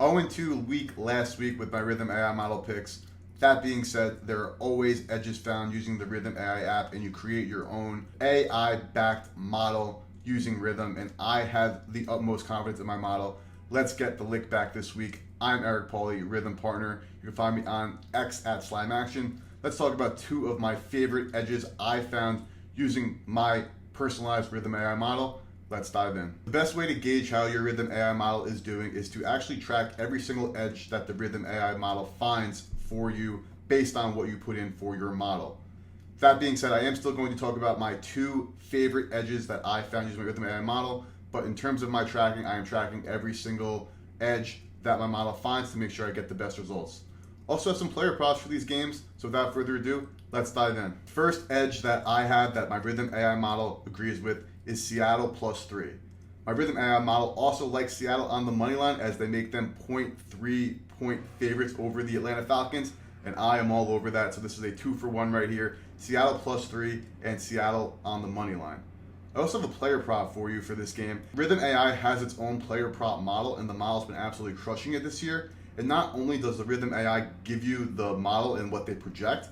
0-2 week last week with my Rithmm AI model picks. That being said, there are always edges found using the Rithmm AI app, and you create your own AI-backed model using Rithmm, and I have the utmost confidence in my model. Let's get the lick back this week. I'm Eric Pauly, Rithmm partner. You can find me on X at @SlimeAction. Let's talk about two of my favorite edges I found using my personalized Rithmm AI model. Let's dive in. The best way to gauge how your Rithmm AI model is doing is to actually track every single edge that the Rithmm AI model finds for you based on what you put in for your model. That being said, I am still going to talk about my two favorite edges that I found using my Rithmm AI model, but in terms of my tracking, I am tracking every single edge that my model finds to make sure I get the best results. Also have some player props for these games, so without further ado, let's dive in. First edge that I have that my Rithmm AI model agrees with is Seattle +3. My Rithmm AI model also likes Seattle on the money line, as they make them 0.3 point favorites over the Atlanta Falcons, and I am all over that. So this is a 2-for-1 right here. Seattle +3 and Seattle on the money line. I also have a player prop for you for this game. Rithmm AI has its own player prop model, and the model's been absolutely crushing it this year. And not only does the Rithmm AI give you the model and what they project,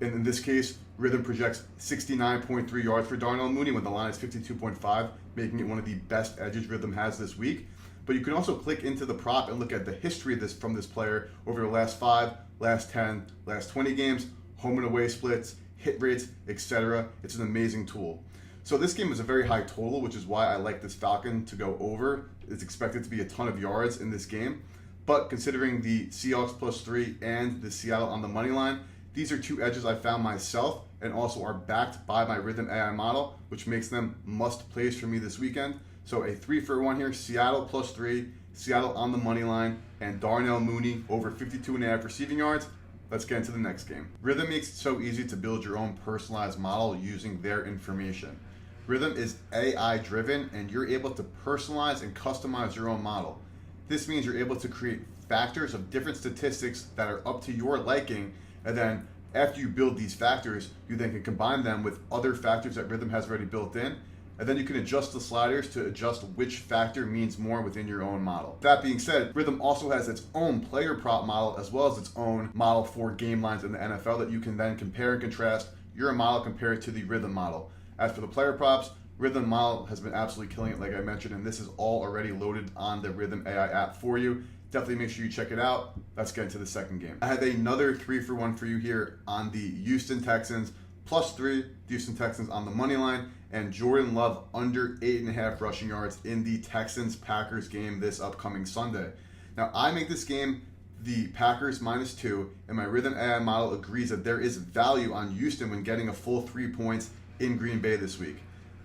and in this case, Rithmm projects 69.3 yards for Darnell Mooney when the line is 52.5, making it one of the best edges Rithmm has this week. But you can also click into the prop and look at the history of from this player over the last 5, last 10, last 20 games, home and away splits, hit rates, etc. It's an amazing tool. So this game is a very high total, which is why I like this Falcon to go over. It's expected to be a ton of yards in this game. But considering the Seahawks +3 and the Seattle on the money line, these are two edges I found myself and also are backed by my Rithmm AI model, which makes them must plays for me this weekend. So a 3-for-1 here, Seattle +3, Seattle on the money line, and Darnell Mooney over 52.5 receiving yards. Let's get into the next game. Rithmm makes it so easy to build your own personalized model using their information. Rithmm is AI driven, and you're able to personalize and customize your own model. This means you're able to create factors of different statistics that are up to your liking, and then after you build these factors, you then can combine them with other factors that Rithmm has already built in, and then you can adjust the sliders to adjust which factor means more within your own model. That being said, Rithmm also has its own player prop model as well as its own model for game lines in the NFL that you can then compare and contrast your model compared to the Rithmm model. As for the player props, Rithmm model has been absolutely killing it, like I mentioned, and this is all already loaded on the Rithmm AI app for you. Definitely make sure you check it out. Let's get into the second game. I have another 3-for-1 for you here on the Houston Texans +3, the Houston Texans on the money line, and Jordan Love under 8.5 rushing yards in the Texans-Packers game this upcoming Sunday. Now, I make this game the Packers -2, and my Rithmm AI model agrees that there is value on Houston when getting a full 3 points in Green Bay this week.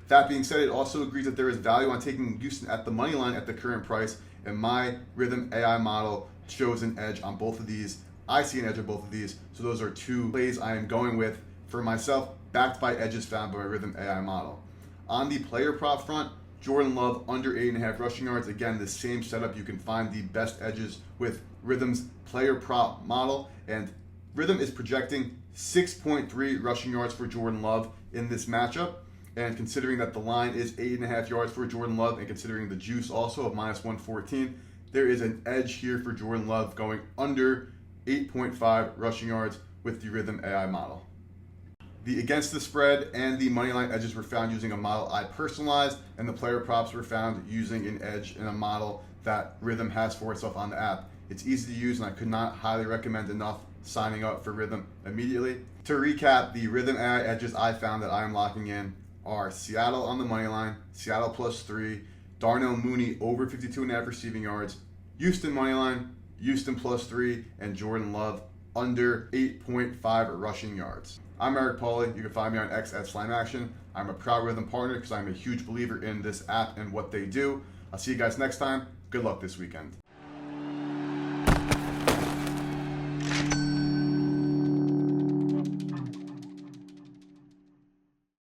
That being said, it also agrees that there is value on taking Houston at the money line at the current price, and my Rithmm AI model shows an edge on both of these. I see an edge on both of these, so those are two plays I am going with for myself, backed by edges found by my Rithmm AI model. On the player prop front, Jordan Love under 8.5 rushing yards. Again, the same setup. You can find the best edges with Rithmm's player prop model, and Rithmm is projecting 6.3 rushing yards for Jordan Love in this matchup. And considering that the line is 8.5 yards for Jordan Love, and considering the juice also of -114, there is an edge here for Jordan Love going under 8.5 rushing yards with the Rithmm AI model. The against the spread and the moneyline edges were found using a model I personalized, and the player props were found using an edge in a model that Rithmm has for itself on the app. It's easy to use, and I could not highly recommend enough signing up for Rithmm immediately. To recap, the Rithmm AI edges I found that I am locking in are Seattle on the money line, Seattle +3, Darnell Mooney over 52.5 receiving yards, Houston money line, Houston +3, and Jordan Love under 8.5 rushing yards. I'm Eric Pauly. You can find me on X at @SlimeAction. I'm a proud Rithmm partner because I'm a huge believer in this app and what they do. I'll see you guys next time. Good luck this weekend.